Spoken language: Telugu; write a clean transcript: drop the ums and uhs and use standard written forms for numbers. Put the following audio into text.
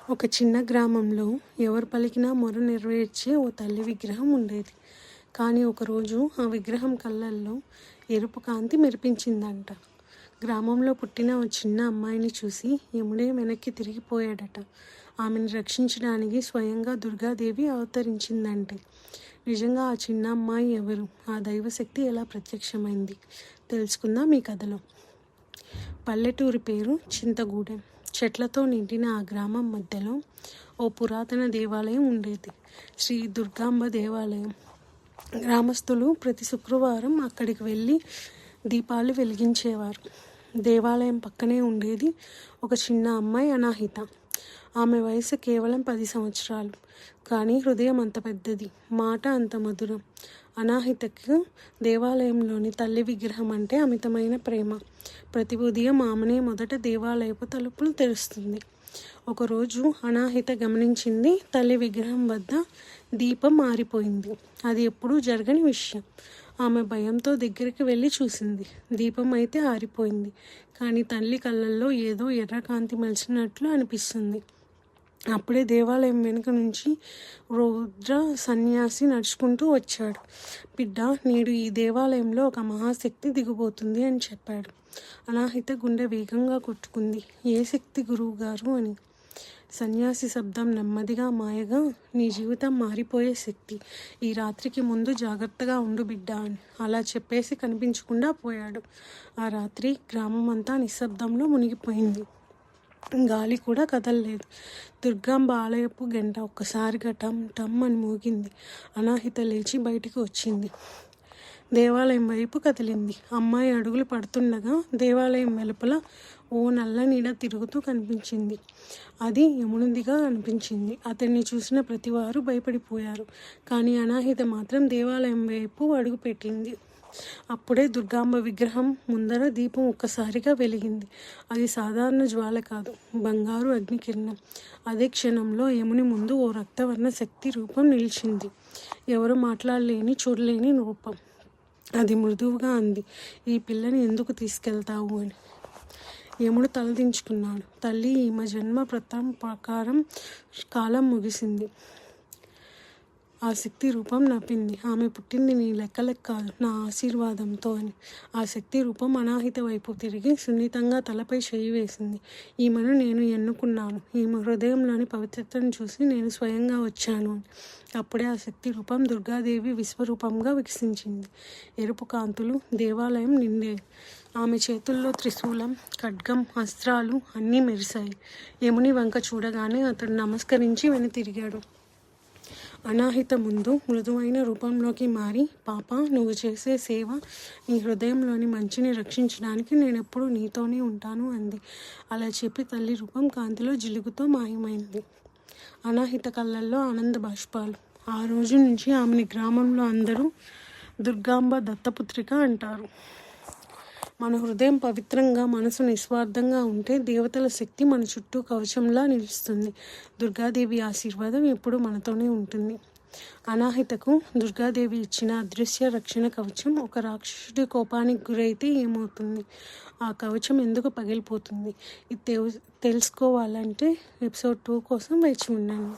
ఒక చిన్న గ్రామంలో ఎవరు పలికినా మొర నెరవేర్చే ఓ తల్లి విగ్రహం ఉండేది. కానీ ఒకరోజు ఆ విగ్రహం కళ్ళల్లో ఎరుపు కాంతి మెరిపించిందంట. గ్రామంలో పుట్టిన ఓ చిన్న అమ్మాయిని చూసి యముడే వెనక్కి తిరిగిపోయాడట. ఆమెను రక్షించడానికి స్వయంగా దుర్గాదేవి అవతరించిందంటే నిజంగా ఆ చిన్న అమ్మాయి ఎవరు? ఆ దైవశక్తి ఎలా ప్రత్యక్షమైంది? తెలుసుకుందాం ఈ కథలో. పల్లెటూరి పేరు చింతగూడెం. చెట్లతో నిండిన ఆ గ్రామం మధ్యలో ఓ పురాతన దేవాలయం ఉండేది. శ్రీ దుర్గాంబ దేవాలయం. గ్రామస్తులు ప్రతి శుక్రవారం అక్కడికి వెళ్ళి దీపాలు వెలిగించేవారు. దేవాలయం పక్కనే ఉండేది ఒక చిన్న అమ్మాయి అనాహిత. ఆమె వయసు కేవలం 10 సంవత్సరాలు. కానీ హృదయం అంత పెద్దది, మాట అంత మధురం. అనాహితకు దేవాలయంలోని తల్లి విగ్రహం అంటే అమితమైన ప్రేమ. ప్రతి ఉదయం ఆమెనే మొదట దేవాలయపు తలుపులు తెరుస్తుంది. ఒకరోజు అనాహిత గమనించింది, తల్లి విగ్రహం వద్ద దీపం ఆరిపోయింది. అది ఎప్పుడూ జరగని విషయం. ఆమె భయంతో దగ్గరికి వెళ్ళి చూసింది. దీపం అయితే ఆరిపోయింది, కానీ తల్లి కళ్ళల్లో ఏదో ఎర్రకాంతి మలిచినట్లు అనిపిస్తుంది. అప్పుడే దేవాలయం వెనుక నుంచి రుద్ర సన్యాసి నడుచుకుంటూ వచ్చాడు. బిడ్డ, నేడు ఈ దేవాలయంలో ఒక మహాశక్తి దిగబోతుంది అని చెప్పాడు. అనాహిత గుండె వేగంగా కొట్టుకుంది. ఏ శక్తి గురువు గారు అని. సన్యాసి శబ్దం నెమ్మదిగా మాయగా, నీ జీవితం మారిపోయే శక్తి. ఈ రాత్రికి ముందు జాగ్రత్తగా ఉండు బిడ్డ అని. అలా చెప్పేసి కనిపించకుండా పోయాడు. ఆ రాత్రి గ్రామం అంతా నిశ్శబ్దంలో మునిగిపోయింది. గాలి కూడా కదలలేదు. దుర్గాంబ ఆలయపు గంట ఒక్కసారిగా టమ్ టమ్ అని మోగింది. అనాహిత లేచి బయటికి వచ్చింది. దేవాలయం వైపు కదిలింది. అమ్మాయి అడుగులు పడుతుండగా దేవాలయం వెలుపల ఓ నల్ల నీడ తిరుగుతూ కనిపించింది. అది యమునిదిగా అనిపించింది. అతన్ని చూసిన ప్రతివారు భయపడిపోయారు. కానీ అనాహిత మాత్రం దేవాలయం వైపు అడుగు పెట్టింది. అప్పుడే దుర్గాంబ విగ్రహం ముందర దీపం ఒక్కసారిగా వెలిగింది. అది సాధారణ జ్వాల కాదు, బంగారు అగ్నికిరణం. అదే క్షణంలో యముని ముందు ఓ రక్తవర్ణ శక్తి రూపం నిలిచింది. ఎవరు మాట్లాడలేని, చూడలేని రూపం. అది మృదువుగా అంది, ఈ పిల్లని ఎందుకు తీసుకెళ్తావు అని. యముడు తలదించుకున్నాడు. తల్లి, ఈమె జన్మ ప్రతం ప్రకారం కాలం ముగిసింది. ఆ శక్తి రూపం నవ్వింది. ఆమె పుట్టింది నీ లెక్కలకు కాదు, నా ఆశీర్వాదంతో అని. ఆ శక్తి రూపం అనాహిత వైపు తిరిగి సున్నితంగా తలపై చేయి వేసింది. ఈమెను నేను ఎన్నుకున్నాను. ఈమె హృదయంలోని పవిత్రతను చూసి నేను స్వయంగా వచ్చాను అని. అప్పుడే ఆ శక్తి రూపం దుర్గాదేవి విశ్వరూపంగా వికసించింది. ఎరుపు కాంతులు దేవాలయం నిండేవి. ఆమె చేతుల్లో త్రిశూలం, ఖడ్గం, అస్త్రాలు అన్నీ మెరిశాయి. యముని వంక చూడగానే అతడు నమస్కరించి వెనుతిరిగాడు. అనాహిత ముందు మృదువైన రూపంలోకి మారి, పాప, నువ్వు చేసే సేవ, నీ హృదయంలోని మంచిని రక్షించడానికి నేనెప్పుడు నీతోనే ఉంటాను అంది. అలా చెప్పి తల్లి రూపం కాంతిలో జిలుగుతో మాయమైంది. అనాహిత కళ్ళల్లో ఆనంద బాష్పాలు. ఆ రోజు నుంచి ఆమెని గ్రామంలో అందరూ దుర్గాంబ దత్తపుత్రిక అంటారు. మన హృదయం పవిత్రంగా, మనసు నిస్వార్థంగా ఉంటే దేవతల శక్తి మన చుట్టూ కవచంలా నిలుస్తుంది. దుర్గాదేవి ఆశీర్వాదం ఎప్పుడూ మనతోనే ఉంటుంది. అనాహితకు దుర్గాదేవి ఇచ్చిన అదృశ్య రక్షణ కవచం ఒక రాక్షసుడి కోపానికి గురైతే ఏమవుతుంది? ఆ కవచం ఎందుకు పగిలిపోతుంది? ఇది తెలుసుకోవాలంటే ఎపిసోడ్ 2 కోసం వేచి ఉండండి.